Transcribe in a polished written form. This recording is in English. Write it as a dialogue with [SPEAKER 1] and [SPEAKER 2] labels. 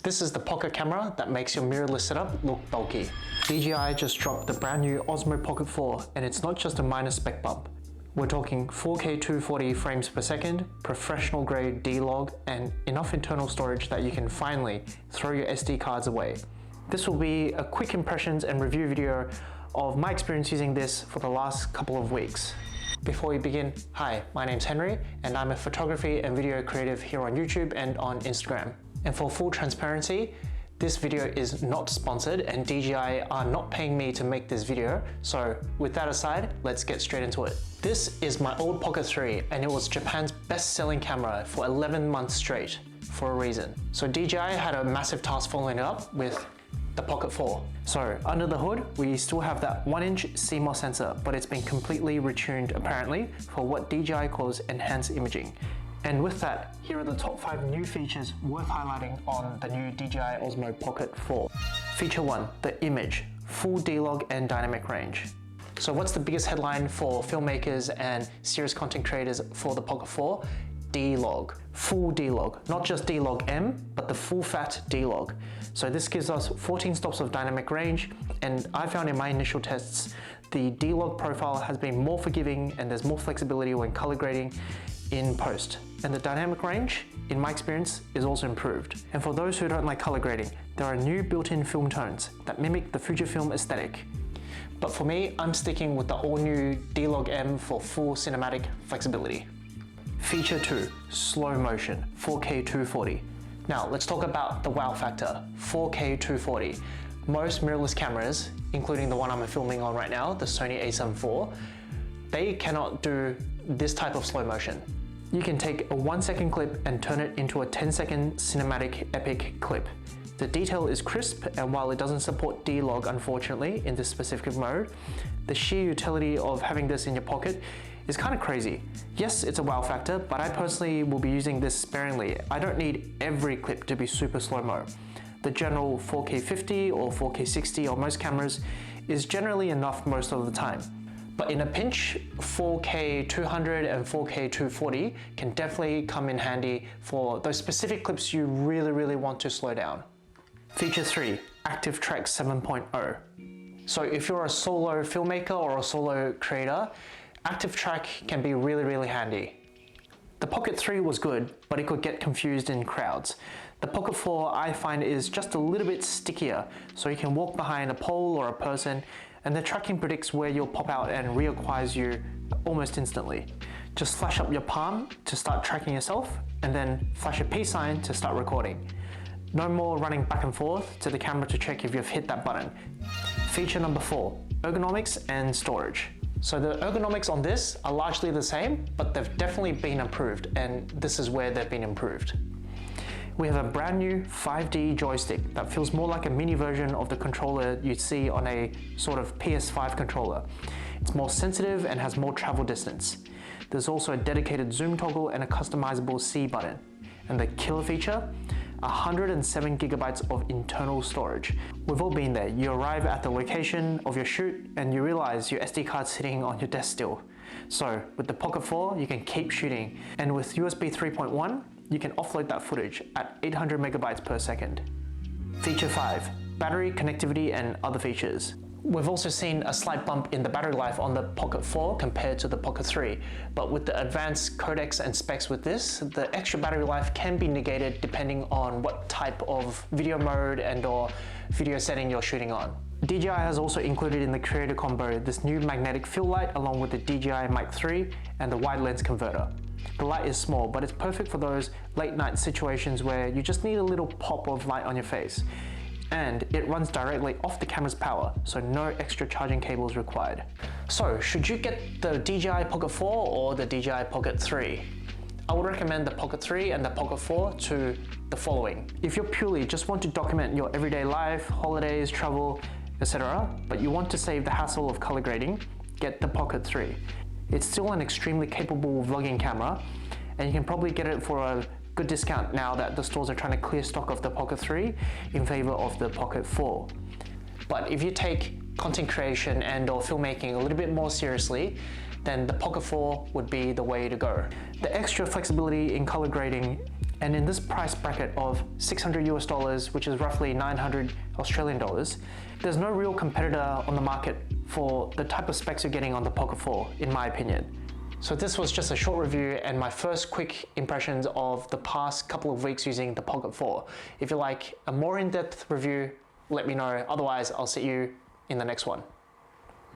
[SPEAKER 1] This is the pocket camera that makes your mirrorless setup look bulky. DJI just dropped the brand new Osmo Pocket 4, and it's not just a minor spec bump. We're talking 4K 240 frames per second, professional grade DLOG, and enough internal storage that you can finally throw your SD cards away. This will be a quick impressions and review video of my experience using this for the last couple of weeks. Before we begin, hi, my name's Henry, and I'm a photography and video creative here on YouTube and on Instagram. And for full transparency, this video is not sponsored and DJI are not paying me to make this video. So with that aside, let's get straight into it. This is my old Pocket 3 and it was Japan's best-selling camera for 11 months straight for a reason. So DJI had a massive task following it up with the Pocket 4. So under the hood, we still have that 1-inch CMOS sensor, but it's been completely retuned apparently for what DJI calls enhanced imaging. And with that, here are the top 5 new features worth highlighting on the new DJI Osmo Pocket 4. Feature 1, the image, full DLOG and dynamic range. So what's the biggest headline for filmmakers and serious content creators for the Pocket 4? DLOG, full DLOG, not just DLOG M, but the full fat DLOG. So this gives us 14 stops of dynamic range, and I found in my initial tests, the DLOG profile has been more forgiving and there's more flexibility when color grading in post. And the dynamic range, in my experience, is also improved. And for those who don't like color grading, there are new built-in film tones that mimic the Fujifilm aesthetic. But for me, I'm sticking with the all-new DLOG M for full cinematic flexibility. Feature 2, slow motion, 4K 240. Now let's talk about the wow factor, 4K 240. Most mirrorless cameras, including the one I'm filming on right now, the Sony a7 IV, they cannot do this type of slow motion. You can take a 1-second clip and turn it into a 10-second cinematic epic clip. The detail is crisp, and while it doesn't support DLOG unfortunately in this specific mode, the sheer utility of having this in your pocket is kind of crazy. Yes, it's a wow factor, but I personally will be using this sparingly. I don't need every clip to be super slow-mo. The general 4K 50 or 4K 60 on most cameras is generally enough most of the time. But in a pinch, 4K 200 and 4K 240 can definitely come in handy for those specific clips you really want to slow down. Feature 3, ActiveTrack 7.0. So if you're a solo filmmaker or a solo creator, ActiveTrack can be really handy. The Pocket 3 was good, but it could get confused in crowds. The Pocket 4 I find is just a little bit stickier, so you can walk behind a pole or a person and the tracking predicts where you'll pop out and reacquires you almost instantly. Just flash up your palm to start tracking yourself, and then flash a peace sign to start recording. No more running back and forth to the camera to check if you've hit that button. Feature number 4, ergonomics and storage. So the ergonomics on this are largely the same, but they've definitely been improved, and this is where they've been improved. We have a brand new 5D joystick that feels more like a mini version of the controller you'd see on a sort of PS5 controller. It's more sensitive and has more travel distance. There's also a dedicated zoom toggle and a customizable C button. And the killer feature, 107 gigabytes of internal storage. We've all been there. You arrive at the location of your shoot and you realize your SD card's sitting on your desk still. So with the Pocket 4, you can keep shooting. And with USB 3.1, you can offload that footage at 800 megabytes per second. Feature 5, battery, connectivity, and other features. We've also seen a slight bump in the battery life on the Pocket 4 compared to the Pocket 3, but with the advanced codecs and specs with this, the extra battery life can be negated depending on what type of video mode and or video setting you're shooting on. DJI has also included in the creator combo this new magnetic fill light along with the DJI Mic 3 and the wide lens converter. The light is small, but it's perfect for those late night situations where you just need a little pop of light on your face. And it runs directly off the camera's power, so no extra charging cables required. So, should you get the DJI Pocket 4 or the DJI Pocket 3? I would recommend the Pocket 3 and the Pocket 4 to the following. If you're purely just want to document your everyday life, holidays, travel, etc., but you want to save the hassle of color grading, get the Pocket 3. It's still an extremely capable vlogging camera, and you can probably get it for a good discount now that the stores are trying to clear stock of the Pocket 3 in favor of the Pocket 4. But if you take content creation and or filmmaking a little bit more seriously, then the Pocket 4 would be the way to go. The extra flexibility in color grading And in this price bracket of 600 US dollars, which is roughly 900 Australian dollars, there's no real competitor on the market for the type of specs you're getting on the Pocket 4, in my opinion. So this was just a short review and my first quick impressions of the past couple of weeks using the Pocket 4. If you like a more in-depth review, let me know. Otherwise, I'll see you in the next one.